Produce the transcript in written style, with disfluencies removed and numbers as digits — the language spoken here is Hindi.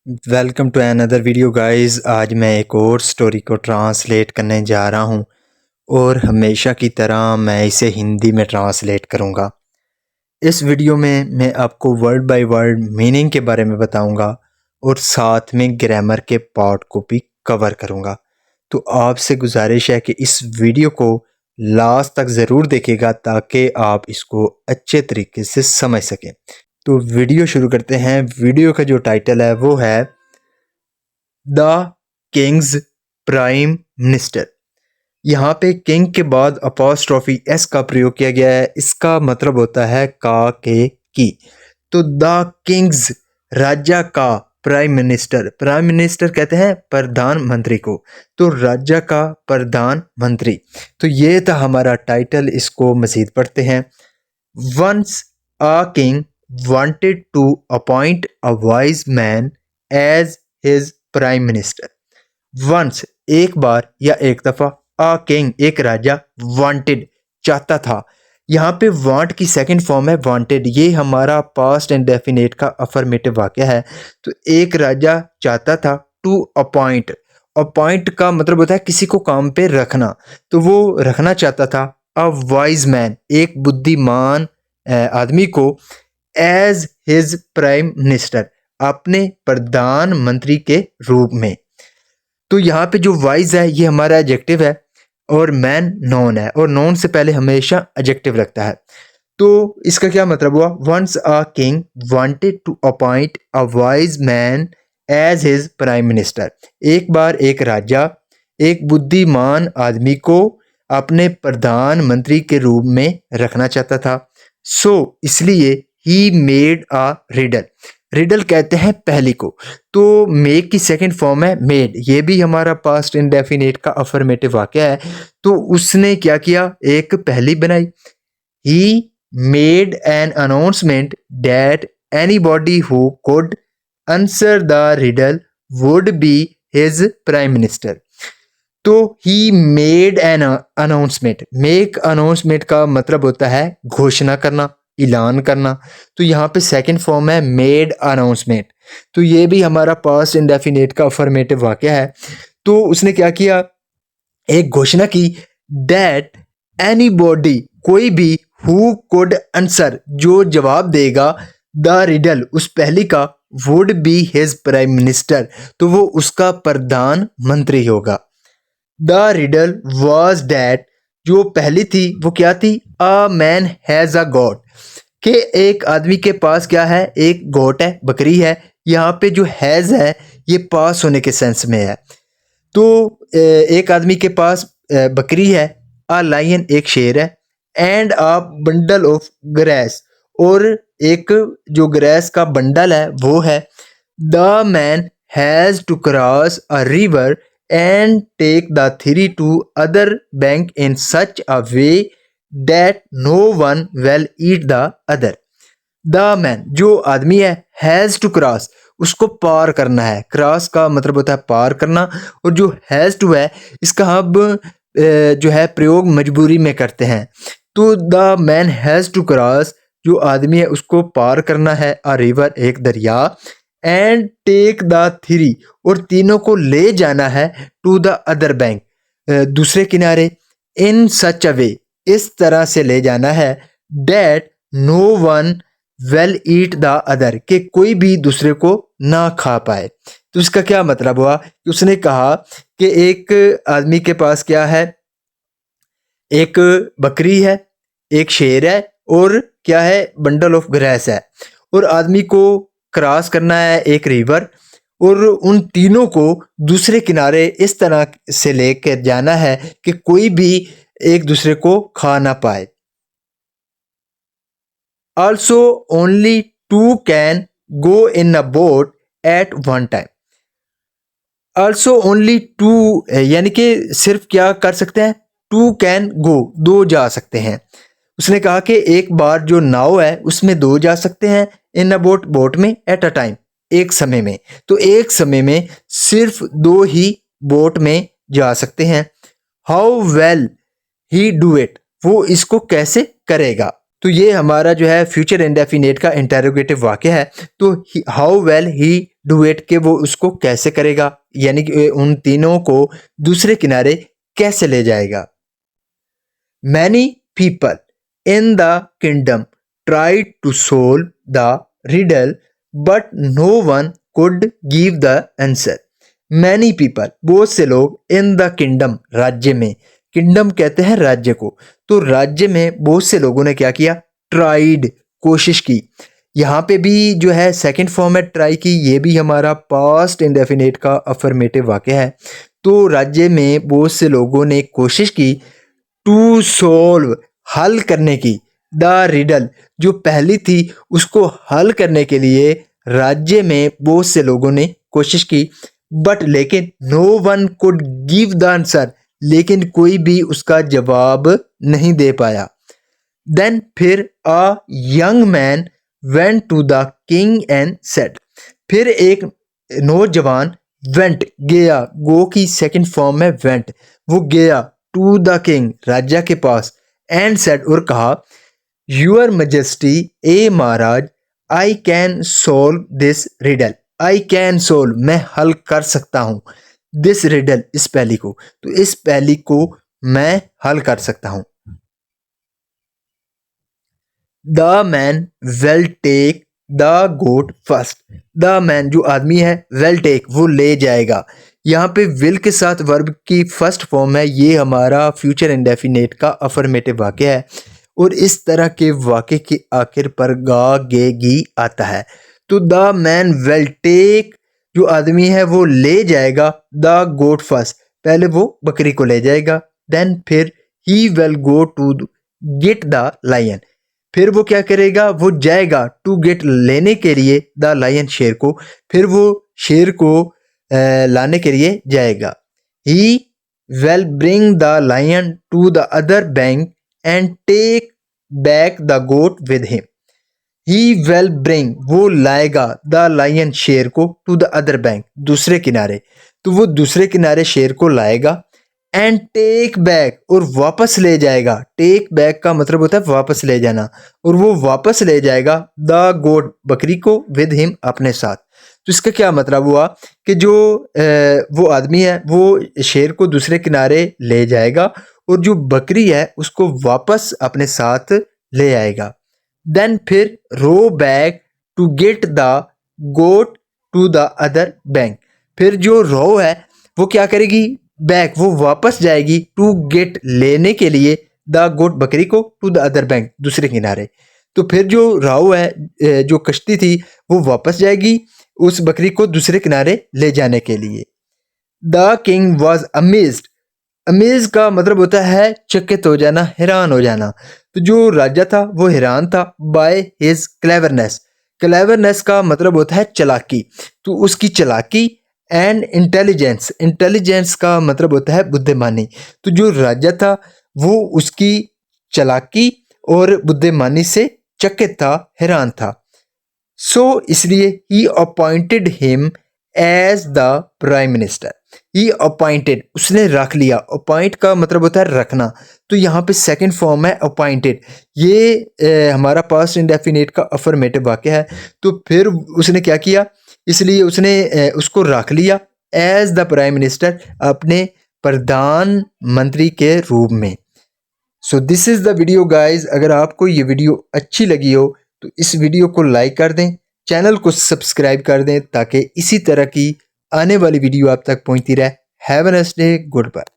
Welcome to another video guys. आज मैं एक और स्टोरी को ट्रांसलेट करने जा रहा हूँ और हमेशा की तरह मैं इसे हिंदी में ट्रांसलेट करूँगा। इस वीडियो में मैं आपको वर्ड बाय वर्ड मीनिंग के बारे में बताऊँगा और साथ में ग्रामर के पार्ट को भी कवर करूँगा। तो आपसे गुजारिश है कि इस वीडियो को लास्ट तक ज़रूर देखिएगा ताकि आप इसको अच्छे तरीके से समझ सकें। तो वीडियो शुरू करते हैं। वीडियो का जो टाइटल है वो है द किंग्स प्राइम मिनिस्टर। यहाँ पे किंग के बाद अपॉस्ट्रोफी एस का प्रयोग किया गया है। इसका मतलब होता है का के की। तो द किंग्स राजा का प्राइम मिनिस्टर, प्राइम मिनिस्टर कहते हैं प्रधानमंत्री को, तो राजा का प्रधानमंत्री। तो ये था हमारा टाइटल। इसको मजीद पढ़ते हैं। Once a king wanted to appoint a wise man as his prime minister. Once एक बार या एक दफा, a king एक राजा, wanted चाहता था। यहाँ पे want की सेकंड फॉर्म है wanted। ये हमारा पास्ट इंडेफिनिट का अफर्मेटिव वाक्य है। तो एक राजा चाहता था to appoint, अपॉइंट का मतलब होता है किसी को काम पे रखना, तो वो रखना चाहता था a wise man एक बुद्धिमान आदमी को एज हिज प्राइम मिनिस्टर अपने प्रधानमंत्री के रूप में। तो यहाँ पे जो वाइज है ये हमारा एडजेक्टिव है और मैन नॉन है, और नॉन से पहले हमेशा एडजेक्टिव लगता है। तो इसका क्या मतलब हुआ? Once a king wanted to appoint a wise man as his prime minister. एक बार एक राजा एक बुद्धिमान आदमी को अपने प्रधानमंत्री के रूप में रखना चाहता था। सो इसलिए he made a riddle. Riddle कहते हैं पहली को, तो मेक की सेकंड फॉर्म है मेड। ये भी हमारा पास्ट इंडेफिनिट का अफर्मेटिव वाक्य है। तो उसने क्या किया? एक पहली बनाई। He made an announcement that anybody who could answer the riddle would be his prime minister. तो he made an announcement. Make announcement का मतलब होता है घोषणा करना, ऐलान करना। तो यहाँ पे सेकंड फॉर्म है मेड अनाउंसमेंट। तो ये भी हमारा पास्ट इंडेफिनिट का अफर्मेटिव वाक्य है। तो उसने क्या किया? एक घोषणा की दैट एनीबॉडी कोई भी हु कुड आंसर जो जवाब देगा द रिडल उस पहली का would be his prime minister, तो वो उसका प्रधानमंत्री होगा। द रिडल वॉज डैट जो पहली थी वो क्या थी? A man has a got, कि एक आदमी के पास क्या है? एक गोट है, बकरी है। यहाँ पे जो हैज है ये पास होने के सेंस में है। तो एक आदमी के पास बकरी है, अ लायन एक शेर है, and a bundle of grass और एक जो ग्रेस का बंडल है वो है। The man has to cross a river and take the three to other bank in such a way that no one will eat the other. The man जो आदमी है, हैज टू क्रॉस उसको पार करना है। क्रॉस का मतलब होता है पार करना, और जो हैज टू है इसका अब जो है प्रयोग मजबूरी में करते हैं। तो the man has to cross जो आदमी है उसको पार करना है अ रिवर एक दरिया, एंड टेक द थ्री और तीनों को ले जाना है टू द अदर बैंक दूसरे किनारे, इन सच अ वे इस तरह से ले जाना है that no one will eat the other कि कोई भी दूसरे को ना खा पाए। तो इसका क्या मतलब हुआ कि उसने कहा कि एक आदमी के पास क्या है? एक बकरी है, एक शेर है, और क्या है? बंडल ऑफ ग्रेस है। और आदमी को क्रॉस करना है एक रिवर, और उन तीनों को दूसरे किनारे इस तरह से लेकर जाना है कि कोई भी एक दूसरे को खा ना पाए। Also, only two can go in a boat at one time. Also, only two यानी कि सिर्फ क्या कर सकते हैं? टू कैन गो दो जा सकते हैं। उसने कहा कि एक बार जो नाव है उसमें दो जा सकते हैं, इन अ बोट बोट में, एट अ टाइम एक समय में। तो एक समय में सिर्फ दो ही बोट में जा सकते हैं। How well he do it वो इसको कैसे करेगा? तो ये हमारा जो है फ्यूचर इंडेफिनेट का इंटेरोगेटिव वाक्य है। तो हाउ वेल ही डुएट के वो उसको कैसे करेगा, यानी कि उन तीनों को दूसरे किनारे कैसे ले जाएगा। Many people in the kingdom tried to solve the riddle but no one could give the answer. Many people बहुत से लोग, इन द किंगडम राज्य में, किंगडम कहते हैं राज्य को, तो राज्य में बहुत से लोगों ने क्या किया, ट्राइड कोशिश की। यहाँ पे भी जो है सेकंड फॉर्म है ट्राई की, ये भी हमारा पास्ट इंडेफिनेट का अफर्मेटिव वाक्य है। तो राज्य में बहुत से लोगों ने कोशिश की, टू सोल्व हल करने की, द रिडल जो पहली थी उसको हल करने के लिए राज्य में बहुत से लोगों ने कोशिश की, बट लेकिन no one could give the answer, लेकिन कोई भी उसका जवाब नहीं दे पाया। देन फिर a young man went to the king and said, फिर एक नौजवान वेंट गया, गो की सेकंड फॉर्म है वेंट, वो गया टू द किंग राजा के पास, एंड सेड और कहा, यूर मजेस्टी ए महाराज, I can solve this riddle, I can solve मैं हल कर सकता हूँ, दिस रिडल इस पहेली को, तो इस पहेली को मैं हल कर सकता हूँ। The man will take the goat first, the man जो आदमी है, वेल टेक वो ले जाएगा, यहाँ पे विल के साथ वर्ब की फर्स्ट फॉर्म है, ये हमारा फ्यूचर इंडेफिनेट का अफर्मेटिव वाक्य है, और इस तरह के वाक्य के आखिर पर गा गे गी आता है। तो द मैन वेल टेक जो आदमी है वो ले जाएगा, द गोट फर्स्ट पहले वो बकरी को ले जाएगा, देन फिर he will go to get the lion, फिर वो क्या करेगा, वो जाएगा टू गेट लेने के लिए, द लायन शेर को, फिर वो शेर को लाने के लिए जाएगा। He will bring the lion to the other bank and take back the goat with him, he will bring वो लाएगा, द लायन शेर को, टू द अदर बैंक दूसरे किनारे, तो वो दूसरे किनारे शेर को लाएगा, एंड टेक बैक और वापस ले जाएगा, टेक बैक का मतलब होता है वापस ले जाना, और वो वापस ले जाएगा द गोट बकरी को, विद हिम अपने साथ। तो इसका क्या मतलब हुआ कि जो वो आदमी है वो शेर को दूसरे किनारे ले जाएगा और जो बकरी है उसको वापस अपने साथ ले आएगा। देन फिर row back to get the goat to the other bank, फिर जो रो है वो क्या करेगी, बैक वो वापस जाएगी, टू गेट लेने के लिए, द गोट बकरी को, टू द अदर बैंक दूसरे किनारे, तो फिर जो राव है जो कश्ती थी वो वापस जाएगी उस बकरी को दूसरे किनारे ले जाने के लिए। The king was amazed, amaze का मतलब होता है चकित हो जाना, हैरान हो जाना, तो जो राजा था वो हैरान था, बाय हिज क्लेवरनेस, क्लेवरनेस का मतलब होता है चालाकी, तो उसकी चालाकी, एंड इंटेलिजेंस, इंटेलिजेंस का मतलब होता है बुद्धिमानी, तो जो राजा था वो उसकी चालाकी और बुद्धिमानी से चकित था, हैरान था। सो इसलिए he appointed him as the prime minister, he appointed उसने रख लिया, अपॉइंट का मतलब होता है रखना, तो यहाँ पे सेकंड फॉर्म है अपॉइंटेड, ये हमारा पास्ट इंडेफिनेट का अफर्मेटिव वाक्य है, तो फिर उसने क्या किया, इसलिए उसने उसको रख लिया एज द प्राइम मिनिस्टर, अपने प्रधानमंत्री के रूप में। So this is the video guys, अगर आपको ये वीडियो अच्छी लगी हो तो इस वीडियो को लाइक कर दें, चैनल को सब्सक्राइब कर दें ताकि इसी तरह की आने वाली वीडियो आप तक पहुंचती रहे। Have a nice day, good bye.